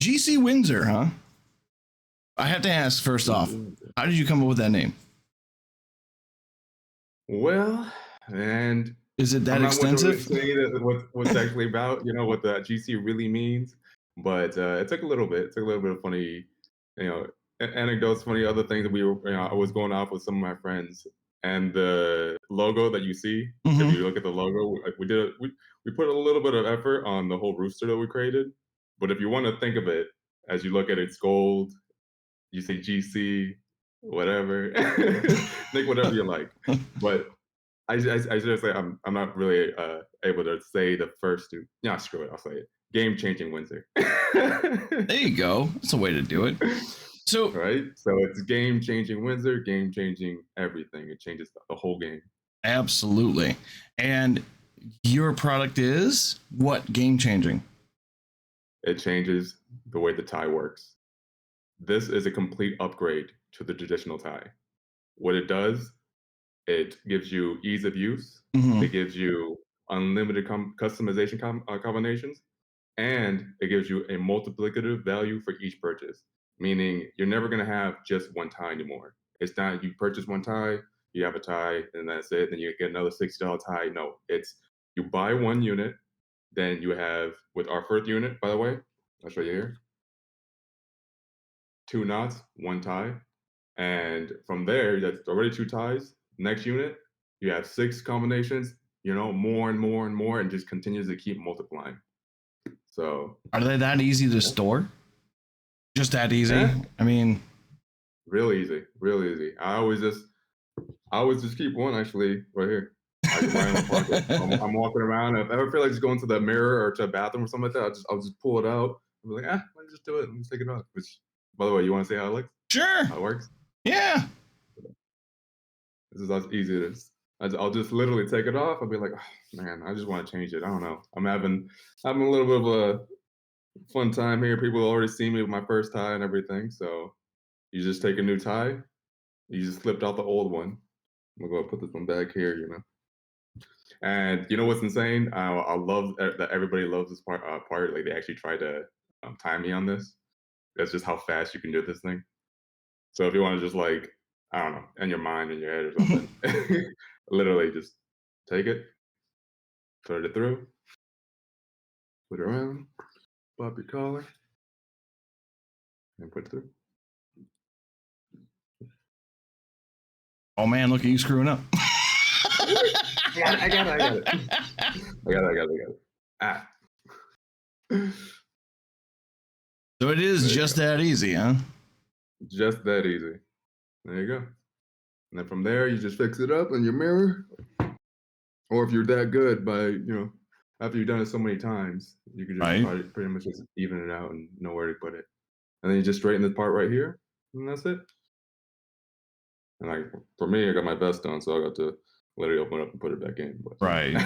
GC Windsor, huh? I have to ask first off, how did you come up with that name? Well, and Is it that I'm not one to really extensive? say that what's actually about, what the GC really means, but it took a little bit. It took a little bit of funny, anecdotes, funny other things that I was going off with some of my friends, and the logo that you see. If you Mm-hmm. look at the logo, we put a little bit of effort on the whole rooster that we created. But if you want to think of it as you look at it's gold, you see GC, whatever, think whatever you like. But I should say I'm not really able to say the first two. Yeah, screw it. I'll say it. Game changing Windsor. There you go. That's a way to do it. So, Right. So it's game changing Windsor, game changing everything. It changes the whole game. absolutely. And your product is what game changing? It changes the way the tie works. This is a complete upgrade to the traditional tie. What it does, it gives you ease of use. Mm-hmm. It gives you unlimited customization combinations, and it gives you a multiplicative value for each purchase, meaning you're never going to have just one tie anymore. It's not you purchase one tie, you have a tie, and that's it. Then you get another $60 tie. No, it's you buy one unit, then you have with our first unit, by the way, I'll show you here. 2 knots, one tie, and from there, that's already 2 ties. Next unit, you have 6 combinations. More and more and more, and just continues to keep multiplying. So, Are they that easy to store? Just that easy? yeah, I mean, real easy, real easy. I always just keep one actually right here. I can right in my pocket. I'm walking around. If I ever feel like just going to the mirror or to a bathroom or something like that, I'll just pull it out. I'm like, let me just do it. Let me just take it off. Which, by the way, you want to see how it looks? sure. How it works? Yeah. This is as easy as it is. I'll just literally take it off. I'll be like, oh, man, I just want to change it. I don't know. I'm having a little bit of a fun time here. People already see me with my first tie and everything. So you just take a new tie. You just flipped out the old one. I'm gonna go put this one back here. And you know what's insane? I love that everybody loves this part. Like they actually tried to time me on this. That's just how fast you can do this thing. So if you want to just like, I don't know, in your mind, in your head or something, literally just take it, put it through, put it around, pop your collar, and put it through. Oh man, look at you screwing up. I got it. Ah. So it is just that easy, huh? Just that easy. There you go. And then from there, you just fix it up in your mirror. Or if you're that good after you've done it so many times, you can just Right. pretty much just even it out and know where to put it. And then you just straighten this part right here, and that's it. And like for me, I got my vest on, so I got to literally open it up and put it back in. But, Right.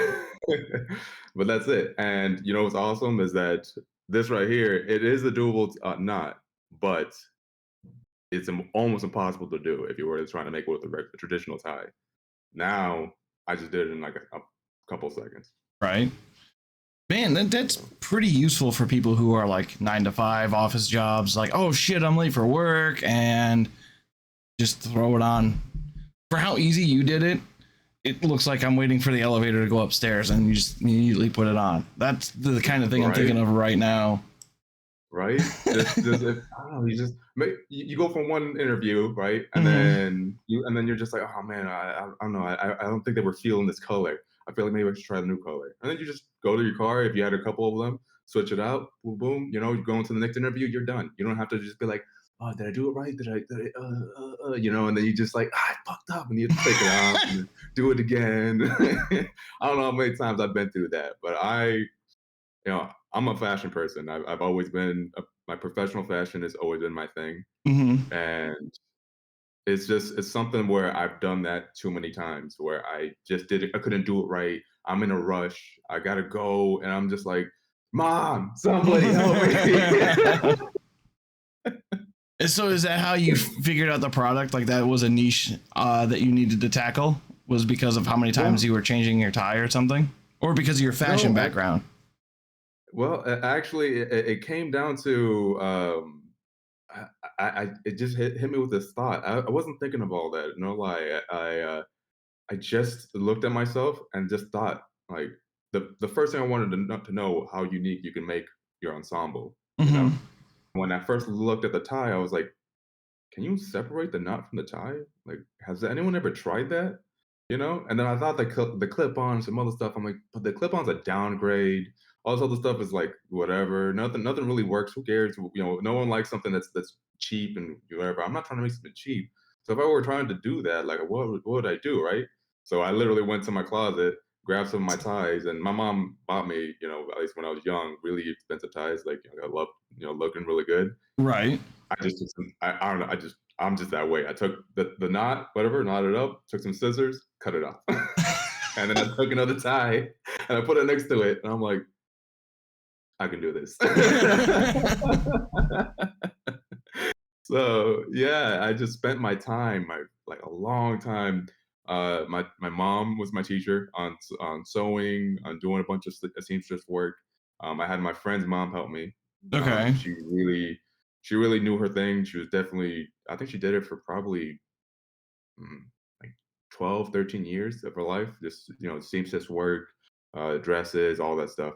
but that's it. And you know what's awesome is that this right here, it is a doable knot, but it's almost impossible to do if you were trying to make it with a traditional tie. Now I just did it in like a couple seconds. Right. Man, that's pretty useful for people who are like 9-to-5 office jobs. Like, oh shit, I'm late for work, and just throw it on. For how easy you did it, it looks like I'm waiting for the elevator to go upstairs, and you just immediately put it on. That's the kind of thing I'm thinking of right now. Right? Just I don't know. You go from one interview, right, and then you're just like, oh man, I don't know. I don't think they were feeling this color. I feel like maybe I should try the new color. And then you just go to your car if you had a couple of them, switch it out, boom, boom. You go into the next interview, you're done. You don't have to just be like, oh, did I do it right? Did I, and then you just like, I fucked up, and you have to take it off and do it again. I don't know how many times I've been through that, but I'm a fashion person. I've always been my professional fashion has always been my thing, and it's something where I've done that too many times where I just did it. I couldn't do it right. I'm in a rush. I gotta go, and I'm just like, Mom, somebody help me. So is that how you figured out the product? Like that was a niche that you needed to tackle? Was because of how many times you were changing your tie or something? Or because of your fashion background? Well, actually, it came down to it just hit me with this thought. I wasn't thinking of all that. No lie. I just looked at myself and just thought like the first thing I wanted to know how unique you can make your ensemble. You know, Hmm. when I first looked at the tie, I was like, can you separate the knot from the tie? Like, has anyone ever tried that? You know? And then I thought the clip-on, some other stuff. I'm like, but the clip-on's a downgrade. All this other stuff is like whatever. Nothing really works. Who cares? You know, no one likes something that's cheap and whatever. I'm not trying to make something cheap. So if I were trying to do that, like what would I do, right? So I literally went to my closet, grabbed some of my ties, and my mom bought me, you know, at least when I was young, really expensive ties. Like I love, you know, looking really good. Right. I just took some I don't know, I'm just that way. I took the knot, whatever, knotted it up, took some scissors, cut it off. And then I took another tie and I put it next to it, and I'm like, "I can do this." So, yeah, I just spent my time, like, a long time, my mom was my teacher on sewing, on doing a bunch of seamstress work. I had my friend's mom help me. Okay. She really knew her thing. She was definitely I think she did it for probably, mm, like 12, 13 years of her life, just, you know, seamstress work, dresses, all that stuff.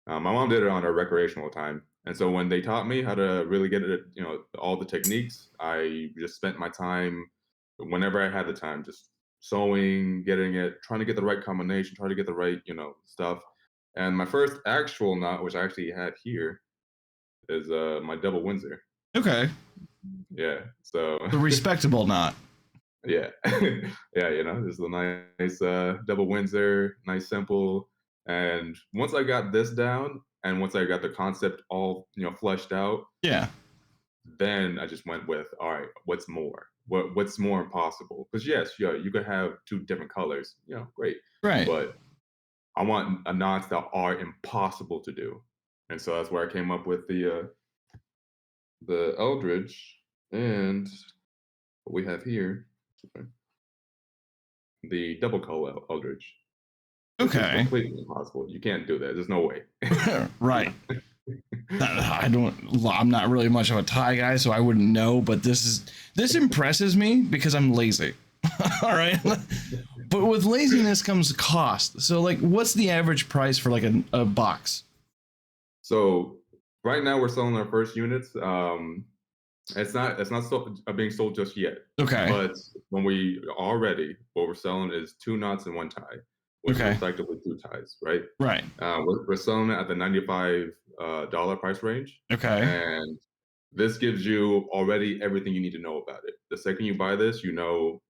My mom did it on her recreational time. And so when they taught me how to really get it, you know, all the techniques, I just spent my time whenever I had the time, just sewing, getting it, trying to get the right combination, trying to get the right, you know, stuff. And my first actual knot, which I actually had here, is my double Windsor. Okay. Yeah. So The respectable knot. yeah. Yeah, you know, just a nice, double Windsor, nice, simple, and once I got this down, and once I got the concept all, you know, fleshed out, Yeah. then I just went with, "Alright, what's more? What's more impossible?" Because yes, yeah, you could have 2 different colors, you know, great, Right. but I want a knots that are impossible to do, and so that's where I came up with the Eldridge and what we have here, the double color Eldridge. Which is Okay. completely impossible. You can't do that. There's no way. You Right. know? I don't. I'm not really much of a tie guy, so I wouldn't know. But this impresses me because I'm lazy. All right. But with laziness comes cost. So like, what's the average price for like a box? So right now we're selling our first units. It's not being sold just yet. Okay. But when we are ready, what we're selling is 2 knots and 1 tie, which is Okay. effectively 2 ties, right? Right. We're selling it at the $95 dollar price range, Okay. and this gives you already everything you need to know about it. The second you buy this, you know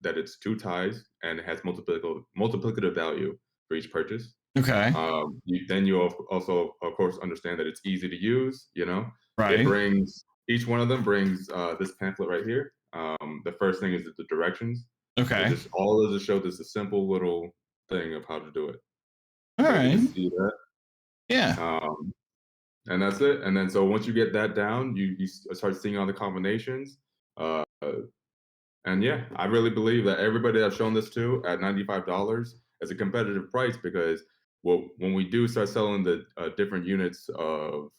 that it's 2 ties and it has multiplicative value for each purchase. Okay. You also, of course, understand that it's easy to use. You know, it Right. brings each one of them brings this pamphlet right here. The first thing is the directions. It Okay. just all it just shows is a simple little thing of how to do it. All So you right. can see that, Yeah. and that's it. And then so once you get that down, you start seeing all the combinations. Uh, And yeah, I really believe that everybody I've shown this to at $95 is a competitive price because well, when we do start selling the different units of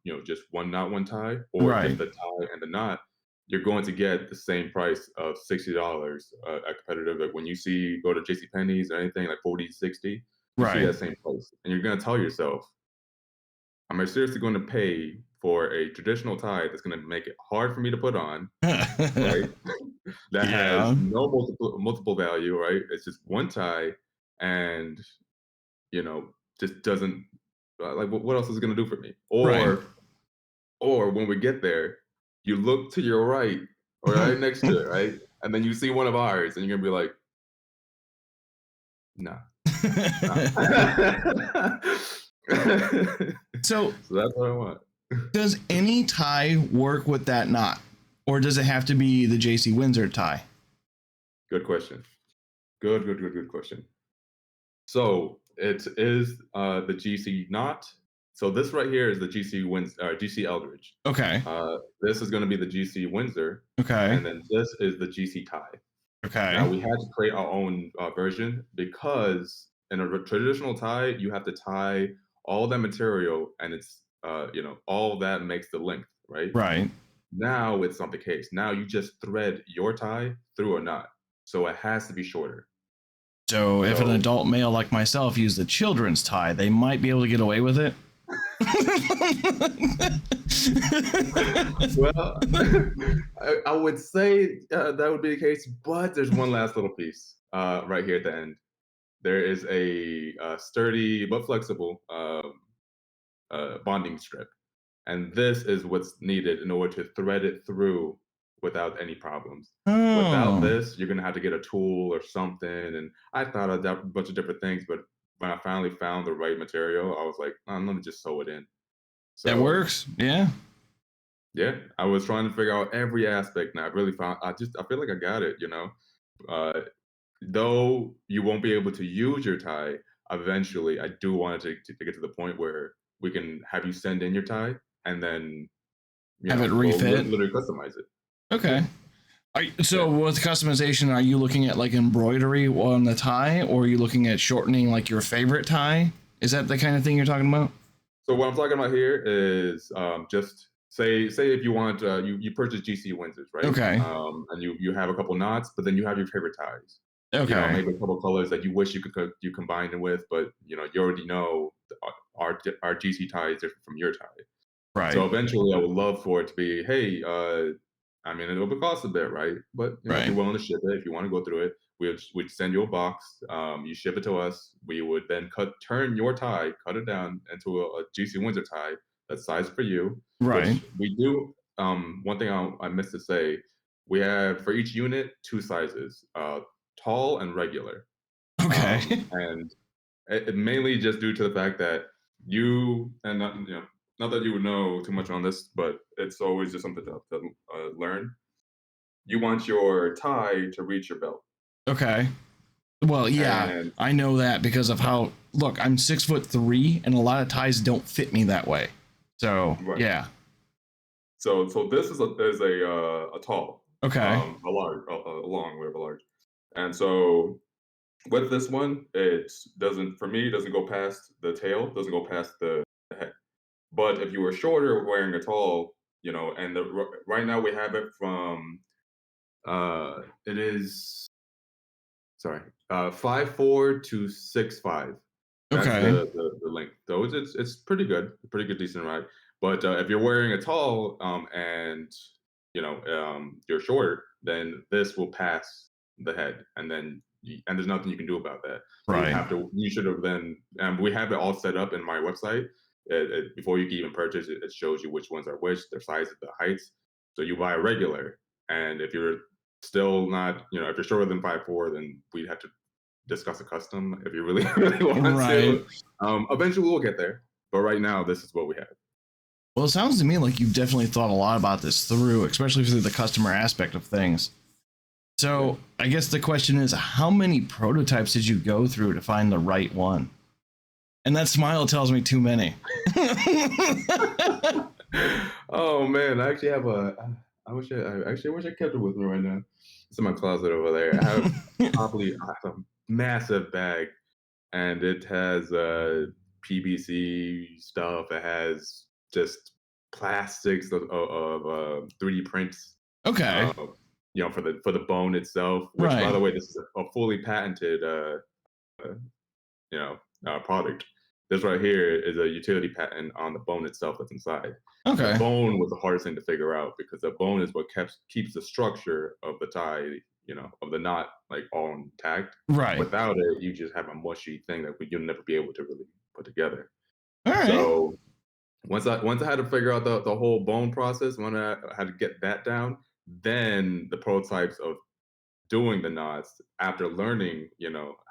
you know, just one knot, one tie, or just Right. the tie and the knot, you're going to get the same price of $60 at competitive. Like when you see go to JC Penney's or anything like 40, 60, you see Right. that same price, and you're going to tell yourself, am I seriously going to pay for a traditional tie that's going to make it hard for me to put on, right? That has Yeah. no multiple value, right? It's just one tie, and you know, just doesn't like what else is it gonna do for me? Right. Or when we get there, you look to your right or right next to it, right? And then you see one of ours, and you're gonna be like, nah, nah. So, So that's what I want. does any tie work with that knot, or does it have to be the JC Windsor tie? Good question. Good question. So it is the GC knot. So this right here is the GC Eldridge. Okay. This is going to be the GC Windsor, Okay. and then this is the GC tie. Now Okay. we had to create our own version because in a traditional tie you have to tie all that material, and it's all that makes the length, right? Right. Now it's not the case. Now you just thread your tie through a knot, so it has to be shorter. So if an So, adult male like myself used the children's tie, they might be able to get away with it. well, I would say that would be the case, but there's one last little piece right here at the end. There is a sturdy but flexible bonding strip. And this is what's needed in order to thread it through without any problems. Without Oh, this, you're gonna have to get a tool or something. And I thought of a bunch of different things, but when I finally found the right material, I was like, I'm gonna just sew it in. that So works. Yeah. yeah, I was trying to figure out every aspect, and I really found I feel like I got it. Uh, though you won't be able to use your tie eventually, I do want it to get to the point where we can have you send in your tie, and then Have it we'll refit. literally customize it. Yeah, Okay. yeah. So with customization, are you looking at like embroidery on the tie, or are you looking at shortening like your favorite tie? Is that the kind of thing you're talking about? So what I'm talking about here is just say if you want you purchase GC Windsors, right? Okay. And you have a couple knots, but then you have your favorite ties. Okay. Maybe a couple colors that you wish you combined it with, but you already know our GC tie is different from your tie. Right. So eventually, I would love for it to be, hey, I mean, it'll cost a bit, right? But if Right. you're willing to ship it, if you want to go through it, we'd send you a box. You ship it to us. We would then turn your tie, cut it down into a GC Windsor tie that's sized for you. Right. Which we do. One thing I missed to say, we have for each unit two sizes, tall and regular, Okay. and it mainly just due to the fact that you and not not that you would know too much on this, but it's always just something to learn. You want your tie to reach your belt, Okay. Well, yeah, and I know that because of how. Look, I'm 6'3", and a lot of ties don't fit me that way. So right. yeah. So this is a tall, Okay. a large, a long, whatever, large, and so with this one, it doesn't for me it doesn't go past the tail, doesn't go past the head. But if you were shorter wearing a tall, and right now we have it from it is sorry, 5'4" to 6'5". That's Okay. the length. So it's pretty good, decent ride. But if you're wearing a tall and you're short, then this will pass the head, and then and there's nothing you can do about that. Right. You should have then. We have it all set up in my website. Before you can even purchase it, it shows you which ones are which, their sizes, the heights. So you buy a regular, and if you're still not, if you're shorter than 5'4", then we'd have to discuss a custom if you really really want Right. to. Eventually we'll get there, but right now this is what we have. Well, it sounds to me like you've definitely thought a lot about this through, especially through the customer aspect of things. Yeah. So I guess the question is, how many prototypes did you go through to find the right one? And that smile tells me too many. Oh man, I actually have I wish I kept it with me right now. It's in my closet over there. I have a massive bag, and it has PVC stuff. It has just plastics of 3D prints, Okay. uh, for the bone itself. Which, by Right. the way, this is a fully patented uh, product. This right here is a utility patent on the bone itself that's inside. The Okay. bone was the hardest thing to figure out because the bone is what keeps the structure of the tie, of the knot, like all intact. Right. Without it, you just have a mushy thing that you'll never be able to really put together. All right. So once I had to figure out the whole bone process, when I had to get that down, then the prototypes of doing the knots after learning,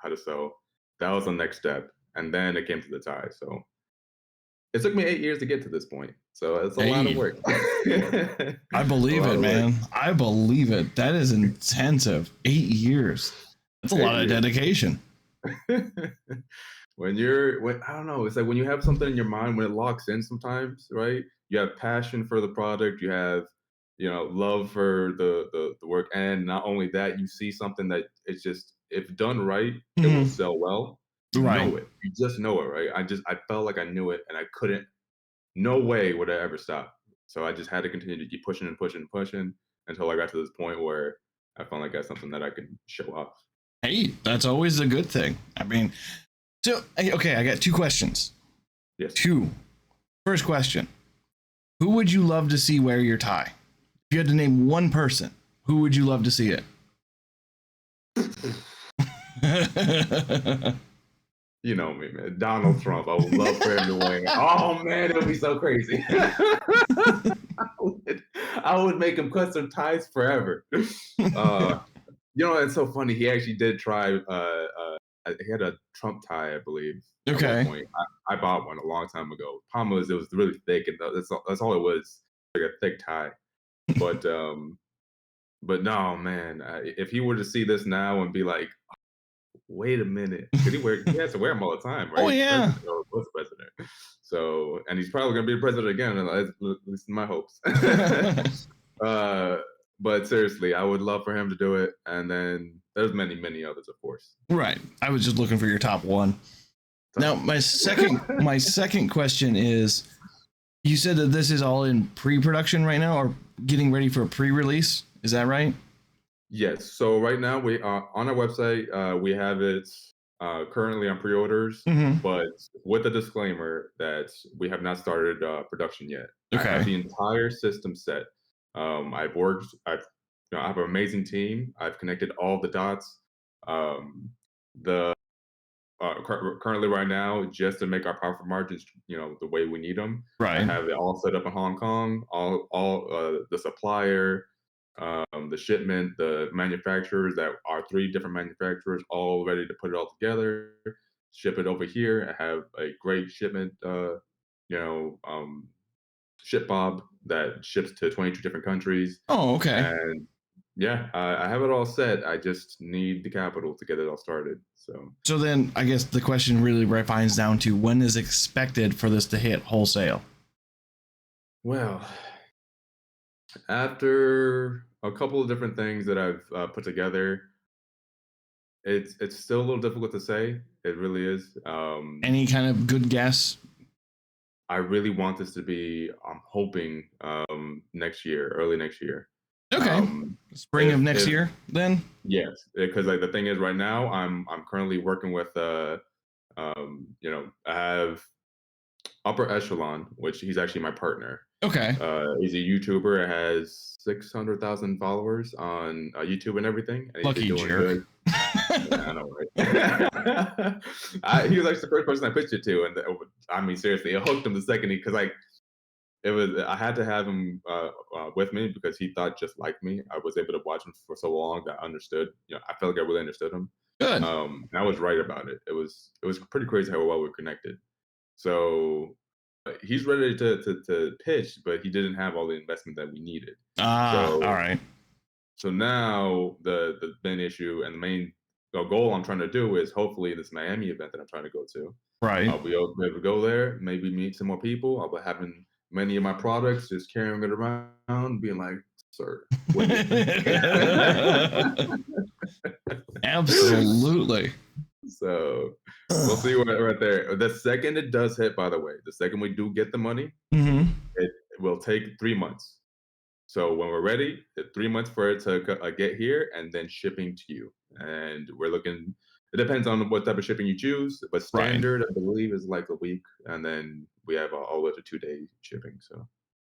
how to sew, that was the next step. And then it came to the tie. So it took me 8 years to get to this point. So it's a lot of Hey, work. I A believe lot it, of work. man. I believe it. That is intensive. 8 years. That's a eight lot of years. dedication. When I don't know, it's like when you have something in your mind, when it locks in sometimes, right? You have passion for the product, you have, love for the work. And not only that, you see something that it's just, if done right, it will Mhm. sell well. You Right. know it. You just know it, right? I felt like I knew it, and I couldn't. No way would I ever stop. So I just had to continue to keep pushing and pushing and pushing until I got to this point where I finally got something that I can show off. Hey, that's always a good thing. I mean, so okay, I got two questions. Yes. Two. First question: who would you love to see wear your tie? If you had to name one person, who would you love to see it? You know me, man. Donald Trump. I would love for him to win. Oh man, it would be so crazy. I would make him custom ties forever. It's so funny. He actually did try. He had a Trump tie, I believe, at one Okay. point. I bought one a long time ago. Problem was, it was really thick, and that's all it was, like a thick tie. But but no, man. If he were to see this now and be like, "Wait a minute," because he has to wear them all the time, Oh right? He's yeah. president or was president. So, and he's probably gonna be president again, at least in my hopes. uh, but seriously, I would love for him to do it, and then there's many, many others, of course. Right. I was just looking for your top one. Now, my second question is: you said that this is all in pre-production right now, or getting ready for a pre-release. Is that right? Yes. So right now we are on our website. We have it currently on pre-orders, Mm-hmm. but with a disclaimer that we have not started production yet. I have Okay. the entire system set. I've worked. I have an amazing team. I've connected all the dots. Um, the Currently right now, just to make our profit margins, the way we need them. I Right. have it all set up in Hong Kong. All the supplier, the shipment, the manufacturers that are three different manufacturers, all ready to put it all together, ship it over here. I have a great shipment, you know, um, ship bob that ships to 22 different countries, Oh, okay. and yeah, I have it all set. I just need the capital to get it all started. So, So then, I guess the question really refines down to when is expected for this to hit wholesale? well, after a couple of different things that I've put together, it's still a little difficult to say. It really is. Any kind of good guess? I really want this to be. I'm hoping next year, early next year. Okay. Um, Spring of next if year, then. Yes, because like the thing is, right now I'm currently working with I have Upper Echelon, which he's actually my partner. Okay. He's a YouTuber, has 600,000 followers on YouTube and everything, and he's been Lucky doing jerk. good. Yeah, I know, right? He was actually the first person I pitched it to, and I mean, seriously, it hooked him the second because like it was. I had to have him with me because he thought just like me. I was able to watch him for so long that I understood. I felt like I really understood him. Good. And I was right about it. It was pretty crazy how well we were connected. So he's ready to pitch, but he didn't have all the investment that we needed. Ah, all So right. so now the main issue and the main goal I'm trying to do is hopefully this Miami event that I'm trying to go to. Right. I'll be able to go there, maybe meet some more people. I'll be having many of my products, just carrying it around, being like, "Sir, what do you think?" Absolutely. So we'll see what right there. The second it does hit, by the way, the second we do get the money, Mm-hmm. it will take 3 months. So when we're ready, 3 months for it to get here, and then shipping to you. And we're looking. It depends on what type of shipping you choose, but Right. standard, I believe, is like a week, and then we have all the way to 2 day shipping. So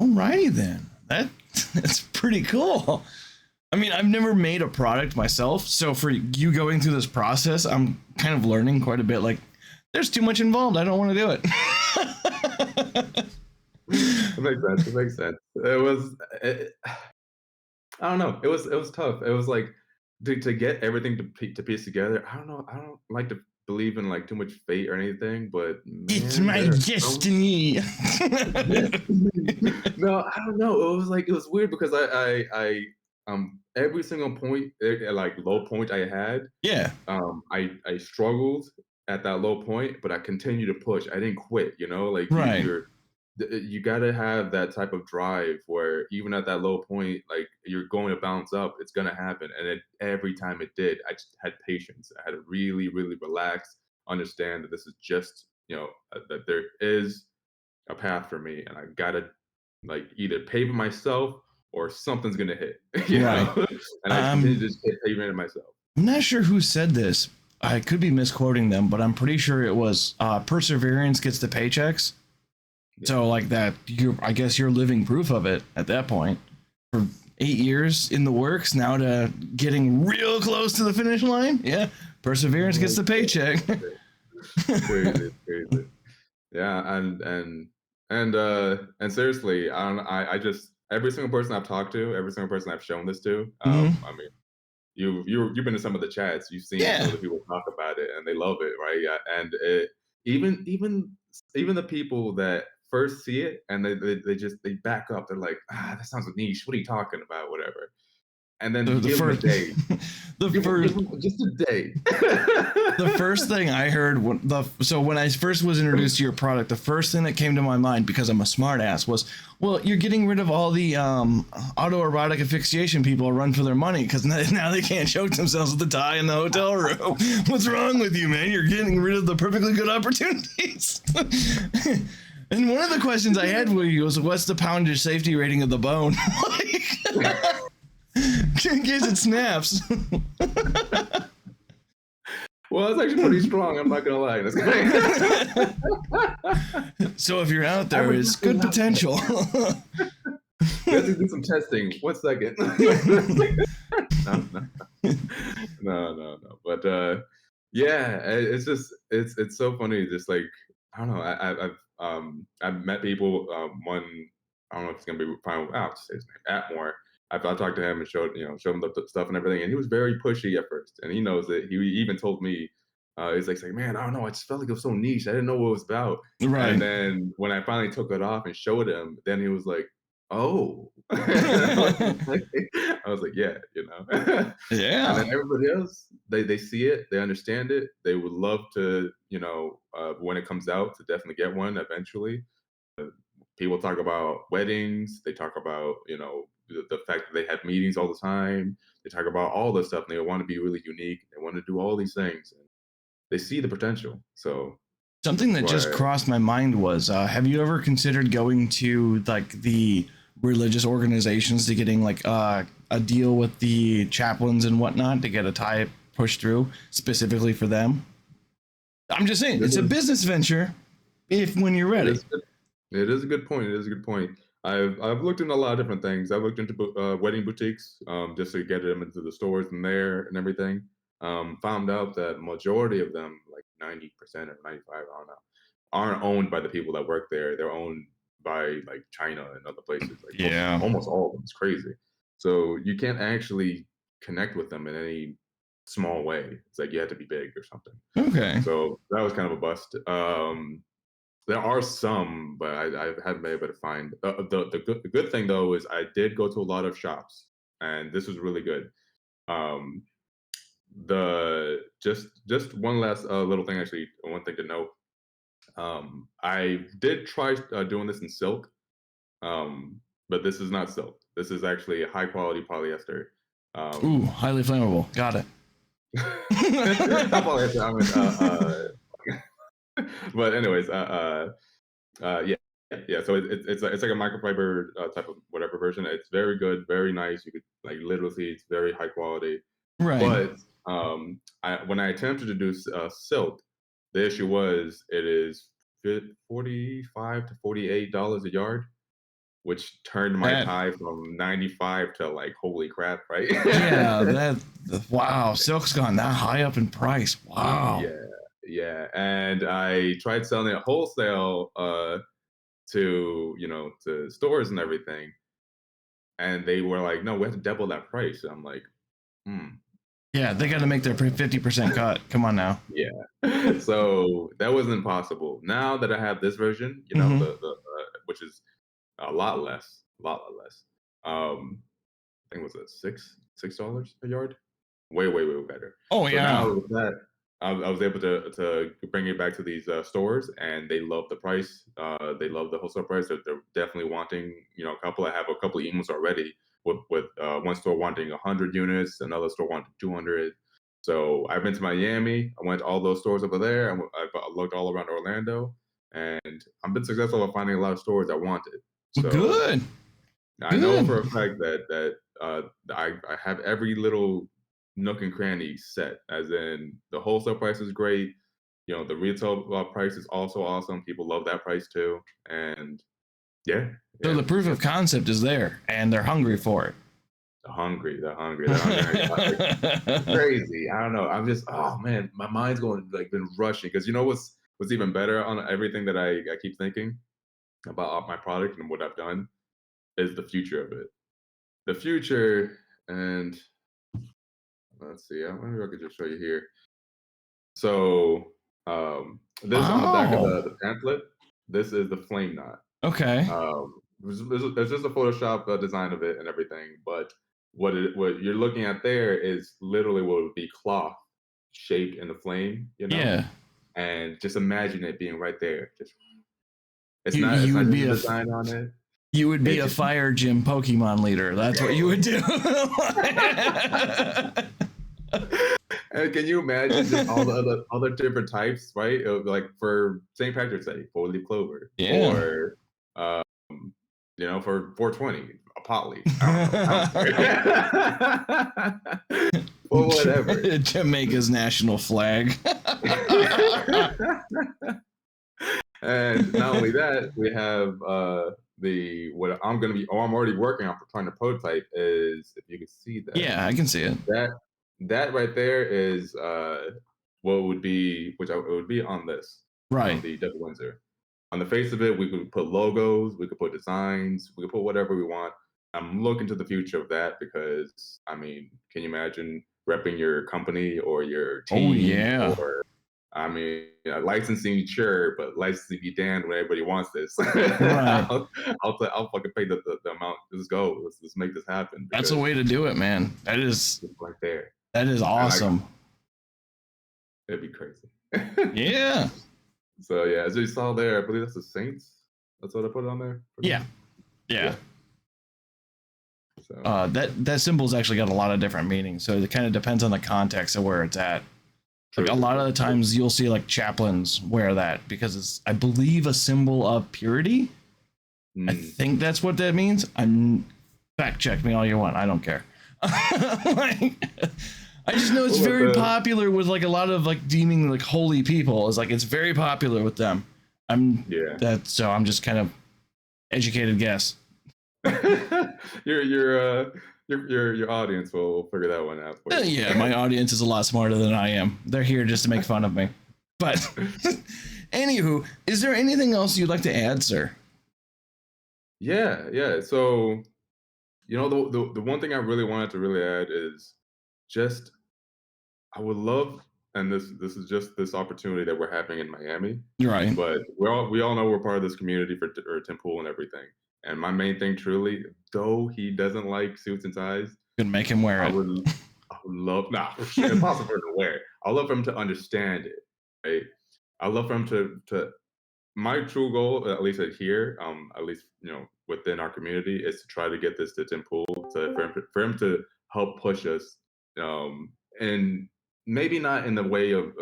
Alrighty then. That's pretty cool. I mean, I've never made a product myself, so for you going through this process, I'm kind of learning quite a bit. Like, there's too much involved. I don't want to do it. it makes sense. It makes sense. It was. I don't know. It was tough. It was like to get everything to piece together. I don't know. I don't like to believe in like too much fate or anything, but It's man, my there are some destiny. no, I don't know. It was weird because every single point, like low point I had, Yeah. I struggled at that low point, but I continued to push. I didn't quit. Like Right. you gotta have that type of drive where even at that low point, like you're going to bounce up, it's gonna happen. And every time it did, I just had patience. I had to really, really relax. understand that this is just, that there is a path for me, and I gotta like either pave it myself or something's gonna hit, Right. and I continue to Um, just keep paving it myself. I'm not sure who said this. I could be misquoting them, but I'm pretty sure it was perseverance gets the paychecks. Yeah. So like that, I guess you're living proof of it at that point. For 8 years in the works, now to getting real close to the finish line. Yeah, perseverance gets the paycheck. It's crazy, it's crazy. Yeah, and seriously, I just every single person I've talked to, every single person I've shown this to, Mhm. I mean, you've been to some of the chats, you've seen some of Yeah, the people talk about it, and they love it, right? Yeah, and even the people that first see it and they back up. They're like, that sounds niche. What are you talking about? Whatever. And then the, you the give them a first, day. the Give first, them just a day. the first thing I heard when I first was introduced to your product, the first thing that came to my mind, because I'm a smartass, was, well, you're getting rid of all the autoerotic asphyxiation people who run for their money because now they can't choke themselves with the tie in the hotel room. What's wrong with you, man? You're getting rid of the perfectly good opportunities. And one of the questions I had for you was, what's the poundage safety rating of the bone? Like, in case it snaps. Well, it's actually pretty strong. I'm not gonna lie. That's So if you're out I there, would it's good definitely not. potential. We have to do some testing. 1 second. No, no, no. But yeah, it's just it's so funny. Just like I don't know. I've met people. One I don't know if it's gonna be fine. I'll just say his name. Atmore. I talked to him and showed him the stuff and everything, and he was very pushy at first, and he knows it. He even told me, he's like, man, I don't know. I just felt like it was so niche. I didn't know what it was about. And Right. then when I finally took it off and showed him, then he was like, oh. I was like, yeah, And then Yeah. everybody else, they see it, they understand it. They would love to, when it comes out, to definitely get one eventually. People talk about weddings. They talk about, the fact that they have meetings all the time. They talk about all this stuff, and they want to be really unique. They want to do all these things. And they see the potential. So Something that's that just why. crossed my mind was, have you ever considered going to like the religious organizations to getting like a deal with the chaplains and whatnot to get a tie pushed through specifically for them? I'm just saying, This it's a is business venture if when you're it ready. is It is a good point. It is a good point. I've looked into a lot of different things. I've looked into wedding boutiques, just to get them into the stores and there and everything. Found out that majority of them, like 90% or 95, I don't know, aren't owned by the people that work there. They're owned by like China and other places. Like Yeah. almost all of them. It's crazy. So you can't actually connect with them in any small way. It's like you have to be big or something. Okay. So that was kind of a bust. There are some, but I haven't been able to find. The good thing though is I did go to a lot of shops, and this was really good. Um, the just one last little thing, actually, one thing to note. I did try doing this in silk, but this is not silk. This is actually a high quality polyester. Ooh, Um, highly flammable. Got it. not polyester. I mean, but anyways, yeah, yeah. So it's like a microfiber type of whatever version. It's very good, very nice. You could like literally see it's very high quality. Right. But when I attempted to do silk, the issue was it is $45 to $48 a yard, which turned my That tie from 95 to like holy crap, right? yeah, wow, silk's gone that high up in price. Wow. Yeah, yeah. And I tried selling it wholesale to stores and everything, and they were like, "No, we have to double that price." I'm like, "Hmm." Yeah, they got to make their 50% cut. Come on now. Yeah. So that was impossible. Now that I have this version, Hmm. which is a lot less. I think it was it $6 a yard, way better. Oh So now yeah. with that, I was able to bring it back to these stores, and they love the price. They love the wholesale price. They're definitely wanting, a couple. I have a couple of emails already with one store wanting 100 units, another store wanting 200. So I've been to Miami. I went to all those stores over there. I looked all around Orlando, and I've been successful at finding a lot of stores I wanted. Well, So good. I know Good. for a fact that I have every little nook and cranny set. As in, the wholesale price is great. The retail price is also awesome. People love that price too. And yeah, So yeah, the proof yeah. of concept is there, and they're hungry for it. They're hungry. Like, it's crazy. I don't know. I'm just, oh man, my mind's going like been rushing because you know what's even better on everything that I keep thinking about my product and what I've done is the future of it. The future, and let's see. Maybe I could just show you here. So this on the back of Oh, the pamphlet. This is the flame knot. okay. There's just a Photoshop design of it and everything, but what you're looking at there is literally what would be cloth shaped in the flame, Yeah. and just imagine it being right there. Just it's You not you would just be a a design on it. you would be It's a just fire gym Pokemon leader. That's what you would do. and can you imagine just all the other different types, right? Like for St. Patrick's Day, four-leaf clover, Yeah. for um, for 420, a pot leaf. I don't care. Well, whatever. Jamaica's national flag. And not only that, we have the what I'm gonna be, I'm already working on trying to prototype is if you can see that. Yeah, I can see it. That that right there is what would be, it would be on this, on Right. the Devil Windsor. On the face of it, we could put logos, we could put designs, we could put whatever we want. I'm looking to the future of that because I mean, can you imagine repping your company or your Oh team yeah. or I mean, licensing, sure, but licensing be damned when everybody wants this. Right. I'll fucking pay the amount. Let's go. Let's make this happen That's a because way to do it, man. That is it's right there. that is And awesome. it'd be crazy. Yeah. So yeah, as you saw there, I believe that's the Saints. That's what I put on there. Yeah. Yeah. So that symbol's actually got a lot of different meanings. So it kind of depends on the context of where it's at. Like a lot of the times you'll see like chaplains wear that because it's, I believe, a symbol of purity. I think that's what that means. I'm fact check me all you want. I don't care. Like, I just know it's very popular with like a lot of like deeming like holy people. It's like it's very popular with them. I'm just kind of educated guess. your audience will figure that one out for you. Yeah, my audience is a lot smarter than I am. They're here just to make fun of me. But anywho, is there anything else you'd like to add, sir? Yeah. So the one thing I really wanted to really add is just I would love, and this is just this opportunity that we're having in Miami. Right. But we all know we're part of this community for Tim Pool and everything. And my main thing, truly, though he doesn't like suits and ties, Could make him wear I it. would I would love impossible for him to wear. I love for him to understand it. Right? I love for him to my true goal, at least here, at least within our community, is to try to get this to Tim Pool, for him to help push us, and maybe not in the way of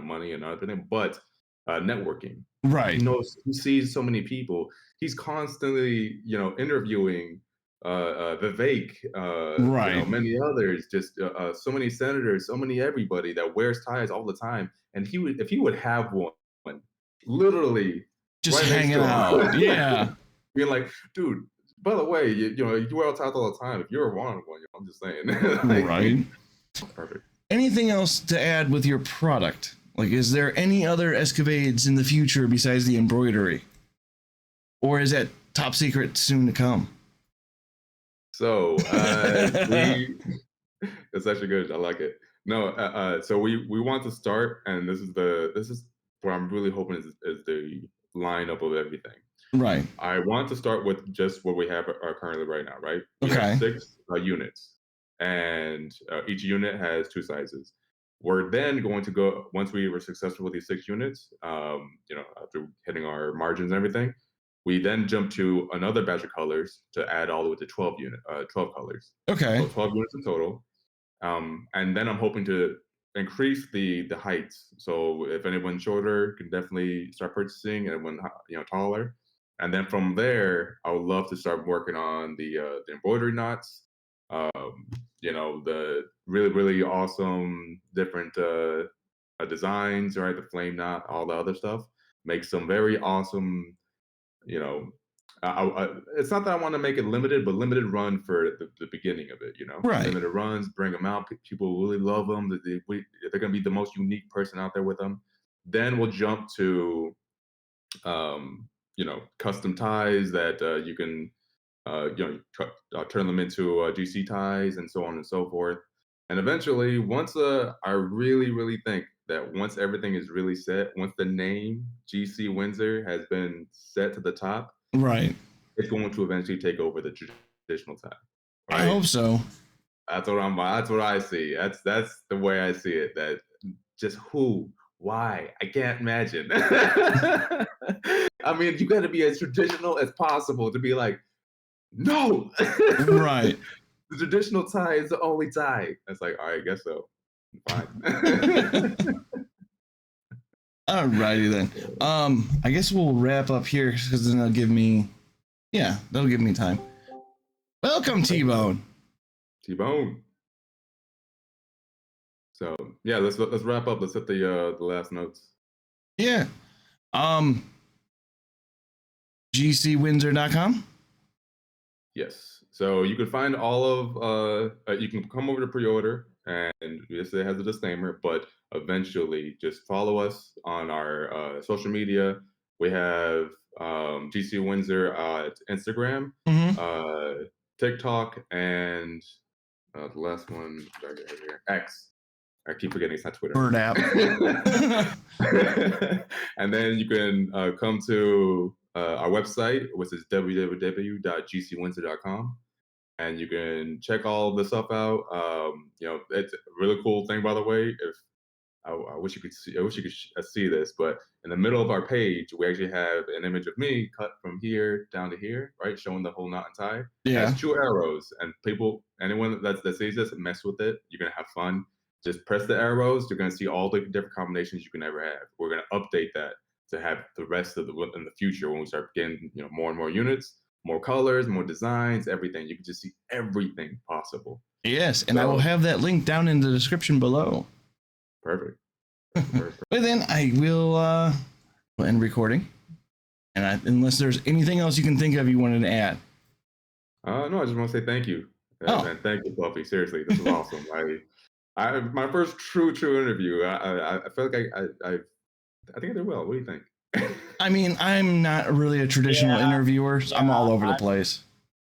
money and other things, but networking. Right. He sees so many people. He's constantly interviewing Vivek, Right. many others, just so many senators, so many everybody that wears ties all the time. And if he would have one literally Just right next hanging to out. him, Yeah. being like, dude, by the way, you wear ties all the time. If you're one, I'm just saying. Right. Perfect. Anything else to add with your product? Like, is there any other escapades in the future besides the embroidery? Or is that top secret soon to come? So it's actually good. I like it. No, so we want to start, and this is what I'm really hoping is the lineup of everything. Right. I want to start with just what we have currently right now. Right. We Okay. have 6 units, and each unit has 2 sizes. We're then going to go, once we were successful with these 6 units, after hitting our margins and everything, we then jump to another batch of colors to add all the way to 12 colors. Okay. So 12 units in total. And then I'm hoping to increase the heights. So if anyone shorter can definitely start purchasing, and anyone taller, and then from there, I would love to start working on the embroidery knots. The really awesome different designs, right? The flame knot, all the other stuff. Make some very awesome, you know. It's not that I want to make it limited, but limited run for the beginning of it. Right. Limited runs, bring them out. People really love them. They're going to be the most unique person out there with them. Then we'll jump to, custom ties that you can, turn them into GC ties and so on and so forth. And eventually, once I really think that once everything is really set, once the name GC Windsor has been set to the top, Right. it's going to eventually take over the traditional tie. I Right? hope so. That's what I see. That's the way I see it. That just who, why? I can't imagine. I mean, you got to be as traditional as possible to be like, no. Right. The traditional tie is the only tie. It's like, all right, I guess so. Fine. Alrighty then. I guess we'll wrap up here because then that'll give me time. Welcome, T-Bone. T-Bone. So yeah, let's wrap up. Let's hit the last notes. Yeah. GCWindsor.com. Yes. So you can find all of you can come over to pre-order, and this has a disclaimer, but eventually just follow us on our social media. We have GC Windsor Instagram, TikTok, and the last one right here, X. I keep forgetting it's not Twitter. Bird app. And then you can come to our website, which is www.gcwindsor.com. And you can check all the stuff out. It's a really cool thing, by the way. If I wish you could see this, but in the middle of our page, we actually have an image of me cut from here down to here, right, showing the whole knot and tie. Yeah. It has 2 arrows, and anyone that sees this, mess with it. You're gonna have fun. Just press the arrows. You're gonna see all the different combinations you can ever have. We're gonna update that to have the rest of in the future when we start getting more and more units, more colors, more designs, everything. You can just see everything possible. Yes, and I will have that link down in the description below. Perfect. But then I will end recording. And unless there's anything else you can think of you wanted to add. No, I just want to say thank you. Man, thank you, Fluffy. Seriously, this is awesome. I my first true interview. I feel like I think I did well. What do you think? I mean, I'm not really a traditional interviewer. So I'm all over the place.